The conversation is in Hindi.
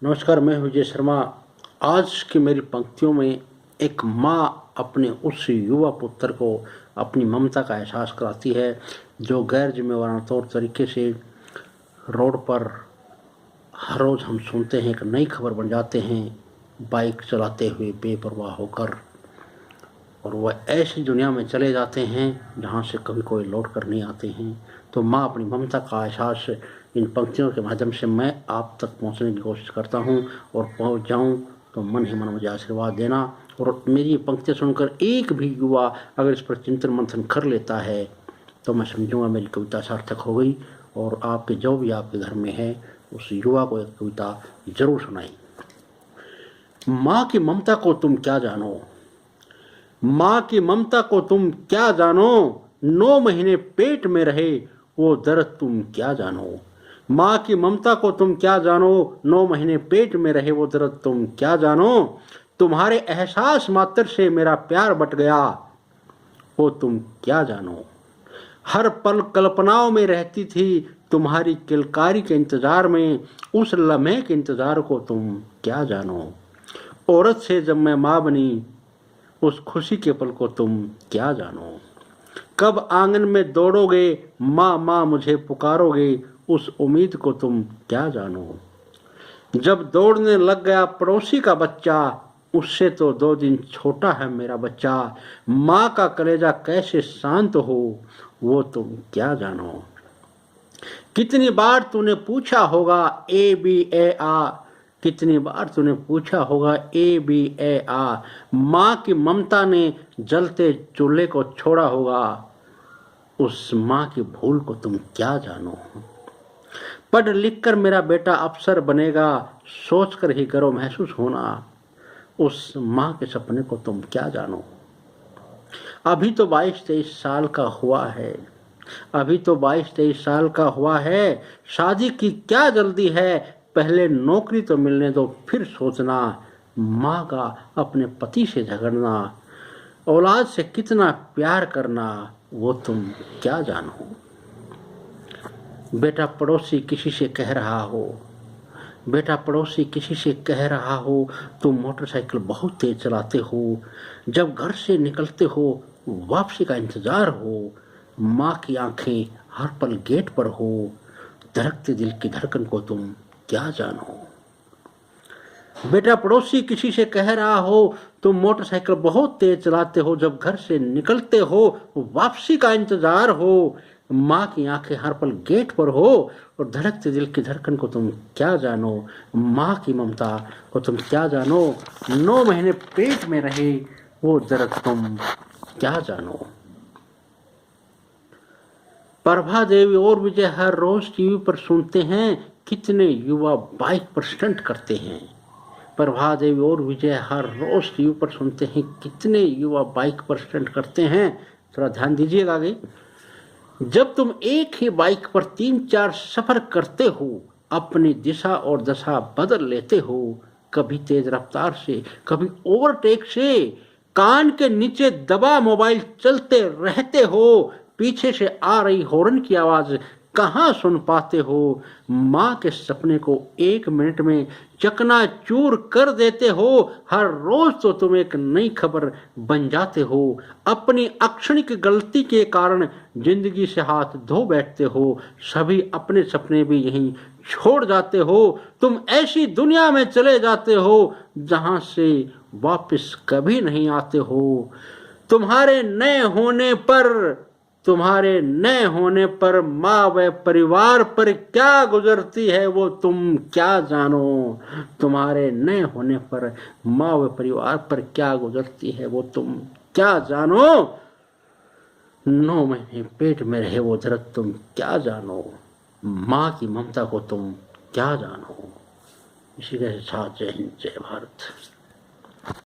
नमस्कार, मैं विजय शर्मा। आज की मेरी पंक्तियों में एक माँ अपने उस युवा पुत्र को अपनी ममता का एहसास कराती है जो गैर जिम्मेवाराना तौर तरीके से रोड पर हर रोज़ हम सुनते हैं, एक नई खबर बन जाते हैं बाइक चलाते हुए बेपरवाह होकर, और वह ऐसी दुनिया में चले जाते हैं जहाँ से कभी कोई लौट कर नहीं आते हैं। तो माँ अपनी ममता का एहसास इन पंक्तियों के माध्यम से मैं आप तक पहुँचने की कोशिश करता हूँ, और पहुँच जाऊँ तो मन ही मन मुझे आशीर्वाद देना। और मेरी ये पंक्तियाँ सुनकर एक भी युवा अगर इस पर चिंतन मंथन कर लेता है तो मैं समझूंगा मेरी कविता सार्थक हो गई। और आपके जो भी आपके घर में है उस युवा को एक कविता जरूर सुनाई। माँ की ममता को तुम क्या जानो, माँ की ममता को तुम क्या जानो, 9 महीने पेट में रहे वो दर्द तुम क्या जानो। माँ की ममता को तुम क्या जानो, 9 महीने पेट में रहे वो दर्द तुम क्या जानो। तुम्हारे एहसास मात्र से मेरा प्यार बट गया वो तुम क्या जानो। हर पल कल्पनाओं में रहती थी तुम्हारी किलकारी के इंतजार में, उस लम्हे के इंतजार को तुम क्या जानो। औरत से जब मैं माँ बनी उस खुशी के पल को तुम क्या जानो। कब आंगन में दौड़ोगे माँ माँ मुझे पुकारोगे, उस उम्मीद को तुम क्या जानो। जब दौड़ने लग गया पड़ोसी का बच्चा, उससे तो 2 दिन छोटा है मेरा बच्चा। माँ का कलेजा कैसे शांत हो वो तुम क्या जानो। कितनी बार तूने पूछा होगा ए बी ए आ, कितनी बार तूने पूछा होगा ए बी ए आ। माँ की ममता ने जलते चूल्हे को छोड़ा होगा, उस माँ की भूल को तुम क्या जानो। पढ़ लिख कर मेरा बेटा अफसर बनेगा, सोच कर ही गर्व महसूस होना, उस माँ के सपने को तुम क्या जानो। अभी तो 22-23 साल का हुआ है, अभी तो 22-23 साल का हुआ है, शादी की क्या जल्दी है, पहले नौकरी तो मिलने दो फिर सोचना। माँ का अपने पति से झगड़ना, औलाद से कितना प्यार करना वो तुम क्या जानो। बेटा पड़ोसी किसी से कह रहा हो, बेटा पड़ोसी किसी से कह रहा हो तुम मोटरसाइकिल बहुत तेज चलाते हो, जब घर से निकलते हो वापसी का इंतजार हो, माँ की आंखें हर पल गेट पर हो, धड़कते दिल की धड़कन को तुम क्या जानो। बेटा पड़ोसी किसी से कह रहा हो तुम मोटरसाइकिल बहुत तेज चलाते हो, जब घर से निकलते हो वापसी का इंतजार हो, माँ की आंखें हर पल गेट पर हो, और धड़कते दिल की धड़कन को तुम क्या जानो। माँ की ममता को तुम क्या जानो, 9 महीने पेट में रहे वो दर्द तुम क्या जानो। प्रभा देवी और विजय हर रोज टीवी पर सुनते हैं कितने युवा बाइक पर स्टंट करते हैं। प्रभा देवी और विजय हर रोज टीवी पर सुनते हैं कितने युवा बाइक पर स्टंट करते हैं। थोड़ा ध्यान दीजिएगा आगे। जब तुम एक ही बाइक पर 3-4 सफर करते हो, अपनी दिशा और दशा बदल लेते हो, कभी तेज रफ्तार से कभी ओवरटेक से, कान के नीचे दबा मोबाइल चलते रहते हो, पीछे से आ रही हॉर्न की आवाज कहाँ सुन पाते हो। माँ के सपने को 1 मिनट में चकनाचूर कर देते हो, हर रोज तो तुम एक नई खबर बन जाते हो, अपनी अक्षणिक गलती के कारण जिंदगी से हाथ धो बैठते हो, सभी अपने सपने भी यहीं छोड़ जाते हो, तुम ऐसी दुनिया में चले जाते हो जहां से वापस कभी नहीं आते हो। तुम्हारे नए होने पर माँ व परिवार पर क्या गुजरती है वो तुम क्या जानो। तुम्हारे नए होने पर माँ व परिवार पर क्या गुजरती है वो तुम क्या जानो। 9 महीने पेट में रहे वो दर्द तुम क्या जानो। माँ की ममता को तुम क्या जानो। इसी के साथ जय हिंद जय भारत।